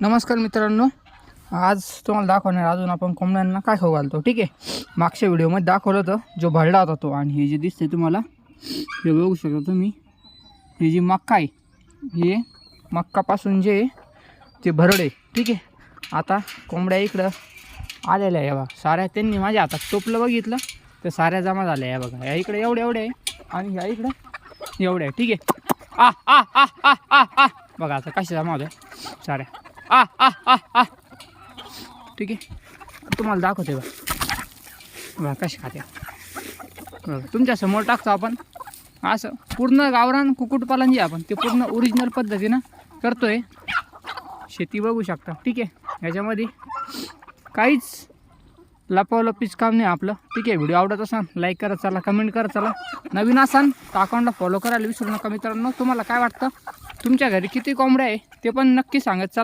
नमस्कार मित्रांनो, आज तुम्हाला दाखवणार अजून आपण कोंबड्यांना काय खाऊ घालतो. ठीक आहे, मागच्या व्हिडिओमध्ये दाखवलं होतं जो भरडा होता तो. आणि हे जे दिसतंय तुम्हाला, हे बघू शकता तुम्ही, हे जी मक्का आहे, हे मक्कापासून जे ते भरडे. ठीक आहे, आता कोंबड्या इकडं आलेल्या आहे बघा साऱ्या. त्यांनी माझ्या हातात टोपलं बघितलं तर साऱ्या जमा झाल्या आहे बघा. या इकडे एवढे आहे आणि ह्या इकडं एवढे आहे. ठीक आहे, आ आ आ आ आ आ बघा आता कशा जमा होत्या साऱ्या. आ आ आ आ ठीक आहे, तुम्हाला दाखवते बघा कशी खात्या. बघा तुमच्या समोर टाकतो आपण. असं पूर्ण गावरान कुक्कुटपालन जे आपण ते पूर्ण ओरिजिनल पद्धतीनं करतोय. शेती बघू शकता. ठीक आहे, ह्याच्यामध्ये काहीच लपावलपीच काम नाही आपलं. ठीक आहे, व्हिडिओ आवडत असाल लाईक करा, चला कमेंट करा, चला नवीन असाल तर अकाउंटला फॉलो करायला विसरू नका. मित्रांनो, तुम्हाला काय वाटतं तुमच्या घरी किती कोंबड्या आहे ते पण नक्की सांगत चला.